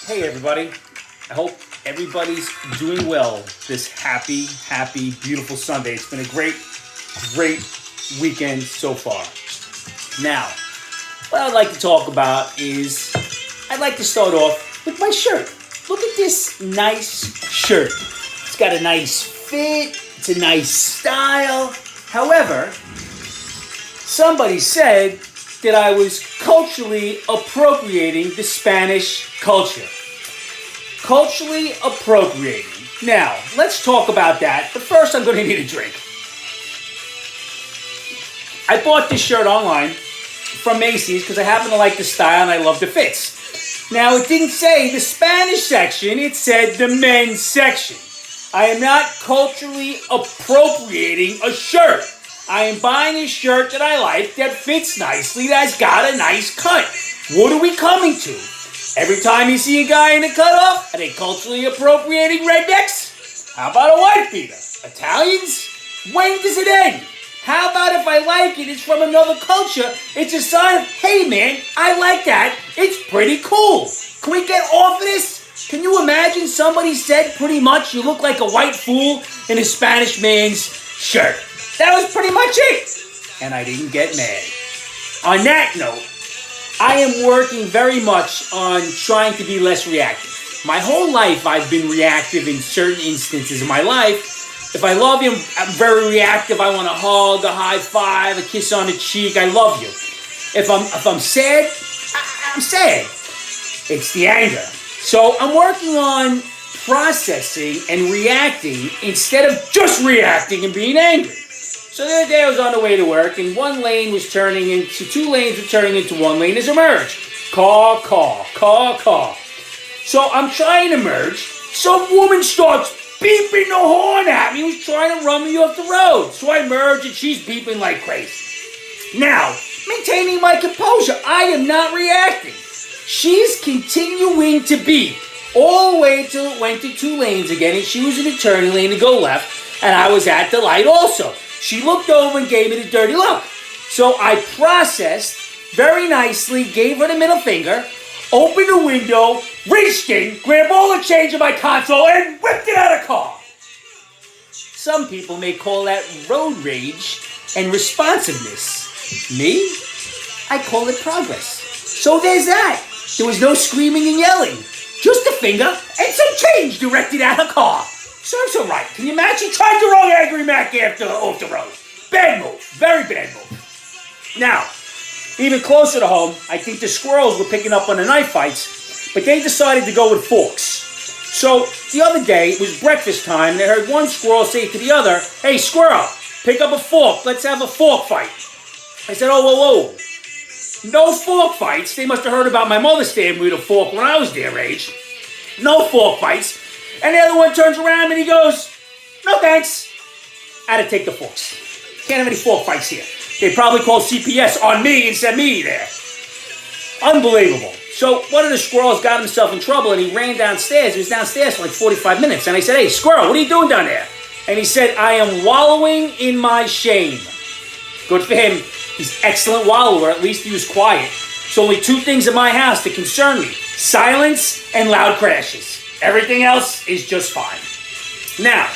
Hey everybody, I hope everybody's doing well this happy, beautiful Sunday. It's been a great weekend so far. Now, what I'd like to talk about is, I'd like to start off with my shirt. Look at this nice shirt. It's got a nice fit, it's a nice style. However, somebody said that I was culturally appropriating the Spanish culture. Culturally appropriating. Now, let's talk about that, but first I'm going to need a drink. I bought this shirt online from Macy's because I happen to like the style and I love the fits. Now, it didn't say the Spanish section, it said the men's section. I am not culturally appropriating a shirt. I am buying a shirt that I like, that fits nicely, that's got a nice cut. What are we coming to? Every time you see a guy in a cutoff, are they culturally appropriating rednecks? How about a wife beater? Italians? When does it end? How about if I like it, it's from another culture, it's a sign of, hey man, I like that, it's pretty cool. Can we get off of this? Can you imagine somebody said pretty much you look like a white fool in a Spanish man's shirt? That was pretty much it. And I didn't get mad. On that note, I am working very much on trying to be less reactive. My whole life I've been reactive in certain instances of my life. If I love you, I'm very reactive. I want a hug, a high five, a kiss on the cheek. I love you. If I'm sad, I'm sad. It's the anger. So I'm working on processing and reacting instead of just reacting and being angry. So the other day I was on the way to work, and two lanes were turning into one lane as a merge. Car. So I'm trying to merge. Some woman starts beeping the horn at me, who's trying to run me off the road. So I merge, and she's beeping like crazy. Now, maintaining my composure, I am not reacting. She's continuing to beep all the way till it went to two lanes again, and she was in the turning lane to go left, and I was at the light also. She looked over and gave me the dirty look. So I processed very nicely, gave her the middle finger, opened the window, reached in, grabbed all the change in my console, and whipped it out of the car. Some people may call that road rage and responsiveness. Me? I call it progress. So there's that. There was no screaming and yelling. Just a finger and some change directed at her car. Serves her right. Can you imagine? Tried the wrong Angry Mac off the road. Bad move. Very bad move. Now, even closer to home, I think the squirrels were picking up on the knife fights, but they decided to go with forks. So the other day, it was breakfast time, and I heard one squirrel say to the other, hey, squirrel, pick up a fork. Let's have a fork fight. I said, oh, whoa. No fork fights. They must have heard about my mother stabbing me with a fork when I was their age. No fork fights. And the other one turns around and he goes, no thanks. I had to take the forks. Can't have any fork fights here. They probably called CPS on me and sent me there. Unbelievable. So one of the squirrels got himself in trouble and he ran downstairs. He was downstairs for like 45 minutes. And I said, hey, squirrel, what are you doing down there? And he said, I am wallowing in my shame. Good for him. He's an excellent wallower. At least he was quiet. So only two things in my house that concern me. Silence and loud crashes. Everything else is just fine. Now,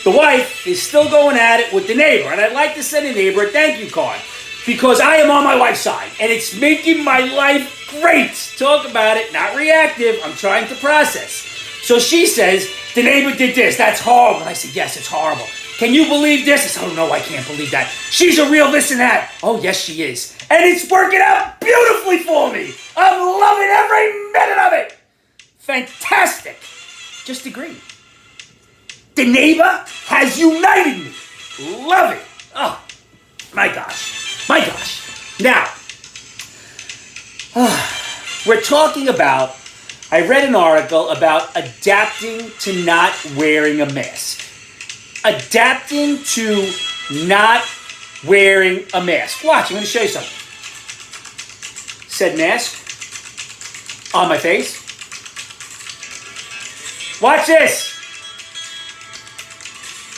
the wife is still going at it with the neighbor, and I'd like to send the neighbor a thank you card because I am on my wife's side, and it's making my life great. Talk about it, not reactive. I'm trying to process. So she says, the neighbor did this. That's horrible. And I said, yes, it's horrible. Can you believe this? I said, oh, no, I can't believe that. She's a real this and that. Oh, yes, she is. And it's working out beautifully for me. I'm loving every minute of it. Fantastic. Just agree. The neighbor has united me. Love it. Oh, my gosh. Now, we're talking about, I read an article about adapting to not wearing a mask. Adapting to not wearing a mask. Watch, I'm going to show you something. Said mask on my face. Watch this.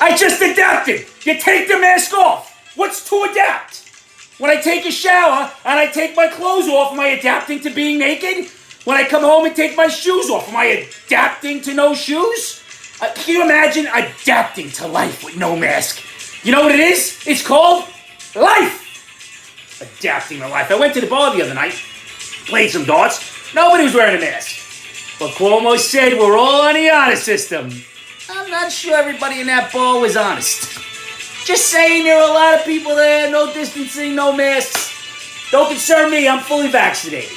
I just adapted. You take the mask off. What's to adapt? When I take a shower and I take my clothes off, am I adapting to being naked? when I come home and take my shoes off? Am I adapting to no shoes? Can you imagine adapting to life with no mask? You know what it is? It's called life. Adapting to life. I went to the bar the other night, played some darts. Nobody was wearing a mask. But Cuomo said we're all on the honor system. I'm not sure everybody in that bar was honest. Just saying, there are a lot of people there, no distancing, no masks. Don't concern me, I'm fully vaccinated.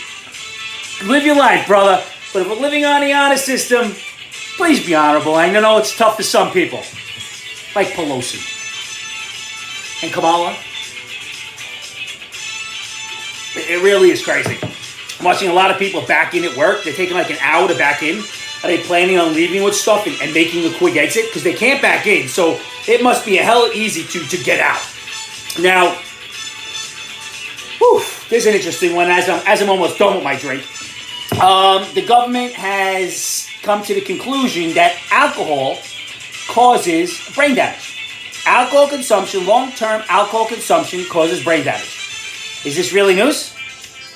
Live your life, brother. But if we're living on the honor system, please be honorable. I know it's tough for some people. Like Pelosi. And Kamala. It really is crazy. I'm watching a lot of people back in at work. They're taking like an hour to back in. Are they planning on leaving with stuff and making a quick exit? Because they can't back in, so it must be a hell easy to get out. Now, there's an interesting one as I'm almost done with my drink. The government has come to the conclusion that alcohol causes brain damage. Alcohol consumption, long-term alcohol consumption causes brain damage. Is this really news?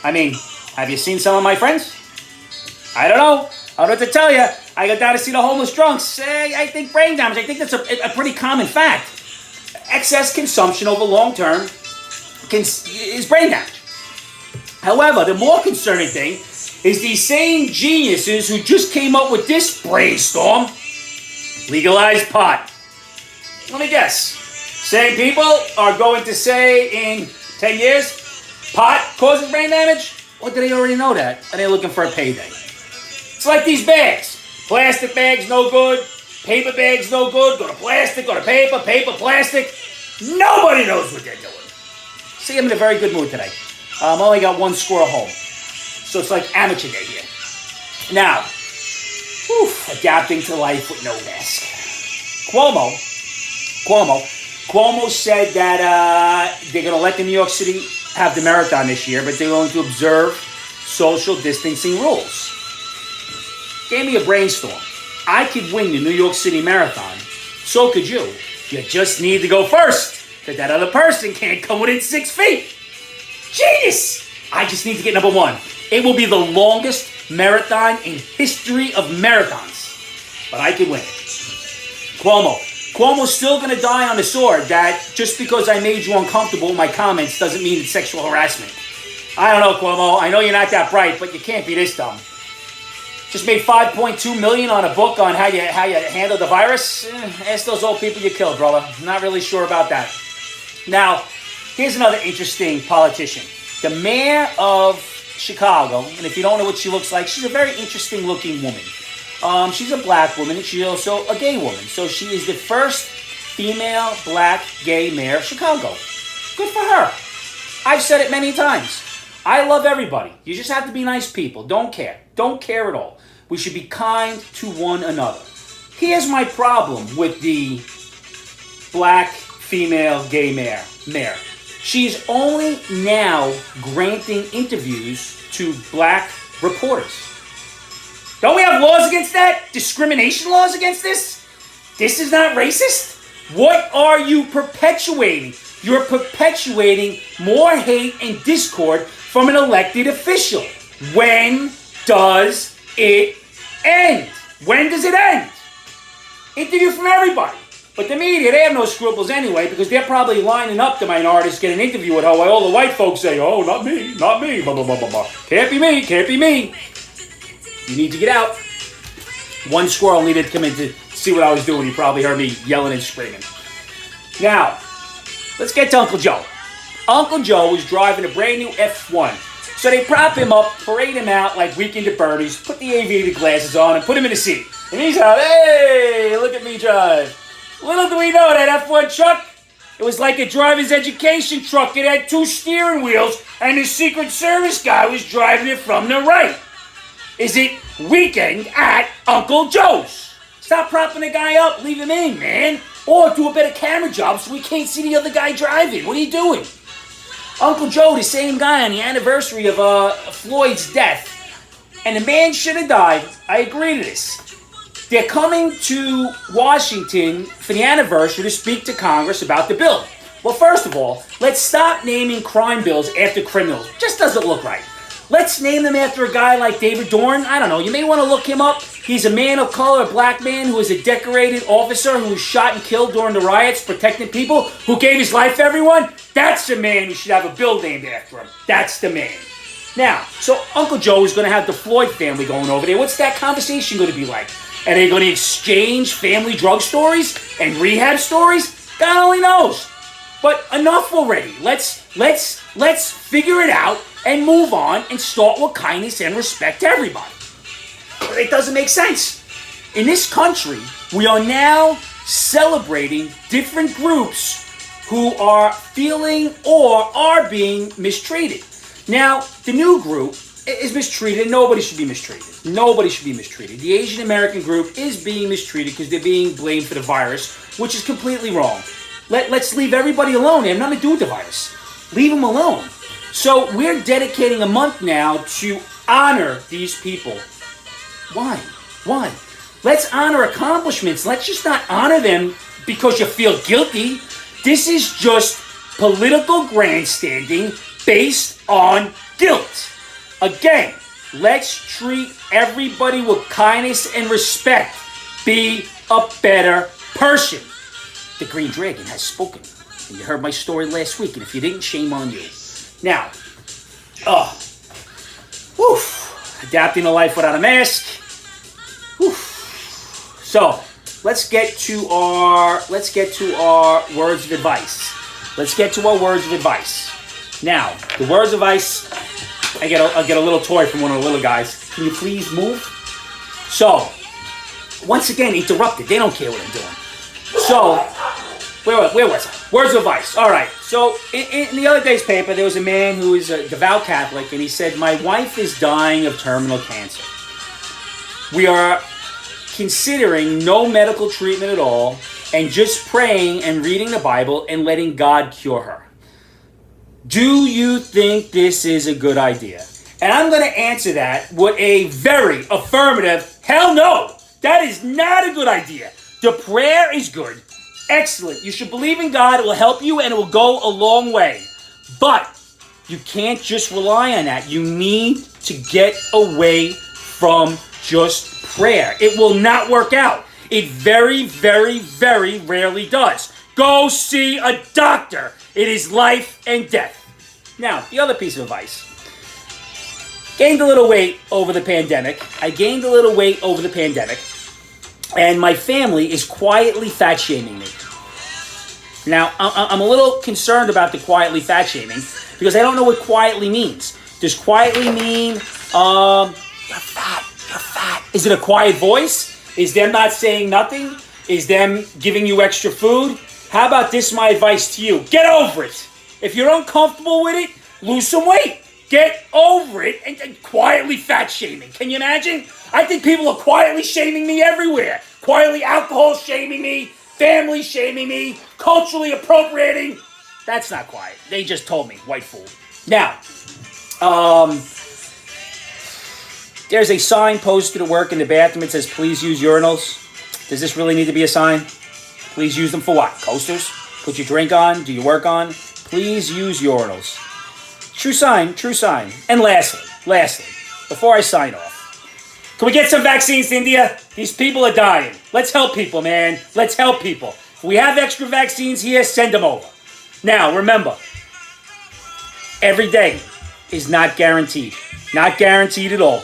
I mean, have you seen some of my friends? I don't know. I don't know what to tell you. I got down to see the homeless drunks. I think brain damage. I think that's a pretty common fact. Excess consumption over long term is brain damage. However, the more concerning thing is these same geniuses who just came up with this brainstorm. Legalize pot. Let me guess. Same people are going to say in 10 years, pot causes brain damage? Or do they already know that? Are they looking for a payday? It's like these bags. Plastic bags, no good. Paper bags, no good. Go to plastic, go to paper, paper, plastic. Nobody knows what they're doing. See, I'm in a very good mood today. I've only got one squirrel home. So it's like amateur day here. Now, adapting to life with no mask. Cuomo said that they're going to let the New York City have the marathon this year, but they're going to observe social distancing rules. Gave me a brainstorm. I could win the New York City Marathon. So could you. You just need to go first, because that other person can't come within 6 feet. Genius! I just need to get number one. It will be the longest marathon in history of marathons. But I can win it. Cuomo's still going to die on the sword that just because I made you uncomfortable with my comments doesn't mean it's sexual harassment. I don't know, Cuomo. I know you're not that bright, but you can't be this dumb. Just made $5.2 million on a book on how you handle the virus. Ask those old people you killed, brother. I'm not really sure about that. Now, here's another interesting politician. The mayor of Chicago, and if you don't know what she looks like, she's a very interesting looking woman. She's a black woman, and she's also a gay woman. So she is the first female black gay mayor of Chicago. Good for her. I've said it many times. I love everybody. You just have to be nice people. Don't care. Don't care at all. We should be kind to one another. Here's my problem with the black female gay mayor. She's only now granting interviews to black reporters. Don't we have laws against that? Discrimination laws against this? This is not racist? What are you perpetuating? You're perpetuating more hate and discord from an elected official. When does it end? When does it end? Interview from everybody. But the media, they have no scruples anyway, because they're probably lining up the minorities to get an interview with her while all the white folks say, oh, not me, blah, blah, blah, blah, blah. Can't be me, can't be me. You need to get out. One squirrel needed to come in to see what I was doing. He probably heard me yelling and screaming. Now, let's get to Uncle Joe. Uncle Joe was driving a brand new F1. So they prop him up, parade him out like Weekend at Bernie's, put the aviator glasses on, and put him in the seat. And he's out, hey, look at me drive. Little do we know that F1 truck, it was like a driver's education truck. It had 2 steering wheels, and the Secret Service guy was driving it from the right. Is it Weekend at Uncle Joe's? Stop propping the guy up, leave him in, man. Or do a better camera job so we can't see the other guy driving. What are you doing? Uncle Joe, the same guy on the anniversary of Floyd's death. And the man should have died. I agree to this. They're coming to Washington for the anniversary to speak to Congress about the bill. Well, first of all, let's stop naming crime bills after criminals. Just doesn't look right. Let's name them after a guy like David Dorn. I don't know. You may want to look him up. He's a man of color, a black man who is a decorated officer who was shot and killed during the riots, protecting people, who gave his life to everyone. That's the man who should have a bill named after him. That's the man. Now, so Uncle Joe is going to have the Floyd family going over there. What's that conversation going to be like? Are they going to exchange family drug stories and rehab stories? God only knows. But enough already. Let's figure it out and move on and start with kindness and respect to everybody. It doesn't make sense. In this country, we are now celebrating different groups who are feeling or are being mistreated. Now, the new group is mistreated, and nobody should be mistreated. Nobody should be mistreated. The Asian American group is being mistreated because they're being blamed for the virus, which is completely wrong. Let's leave everybody alone. They have nothing to do with the virus. Leave them alone. So we're dedicating a month now to honor these people. Why? Why? Let's honor accomplishments. Let's just not honor them because you feel guilty. This is just political grandstanding based on guilt. Again, let's treat everybody with kindness and respect. Be a better person. The Green Dragon has spoken. And you heard my story last week, and if you didn't, shame on you. Now, adapting to life without a mask. So, let's get to our words of advice. Let's get to our words of advice. Now, the words of advice, I'll get a little toy from one of the little guys. Can you please move? So, once again, interrupted. They don't care what I'm doing. So, where was I? Words of advice. All right. So, in the other day's paper, there was a man who is a devout Catholic, and he said, my wife is dying of terminal cancer. We are considering no medical treatment at all, and just praying and reading the Bible and letting God cure her. Do you think this is a good idea? And I'm going to answer that with a very affirmative, hell no! That is not a good idea. The prayer is good. Excellent. You should believe in God. It will help you and it will go a long way. But you can't just rely on that. You need to get away from just prayer. It will not work out. It very, very, very rarely does. Go see a doctor. It is life and death. Now, the other piece of advice. Gained a little weight over the pandemic. I gained a little weight over the pandemic. And my family is quietly fat shaming me. Now, I'm a little concerned about the quietly fat shaming because I don't know what quietly means. Does quietly mean, you're fat. Is it a quiet voice? Is them not saying nothing? Is them giving you extra food? How about this, my advice to you? Get over it. If you're uncomfortable with it, lose some weight. Get over it and quietly fat shaming. Can you imagine? I think people are quietly shaming me everywhere. Quietly alcohol shaming me, family shaming me, culturally appropriating. That's not quiet. They just told me, white fool. Now, there's a sign posted at work in the bathroom that says, please use urinals. Does this really need to be a sign? Please use them for what? Coasters? Put your drink on? Do your work on? Please use urinals. True sign, true sign. And lastly, before I sign off, can we get some vaccines to India? These people are dying. Let's help people, man. Let's help people. If we have extra vaccines here, send them over. Now, remember, every day is not guaranteed. Not guaranteed at all.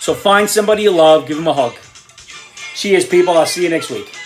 So find somebody you love, give them a hug. Cheers, people. I'll see you next week.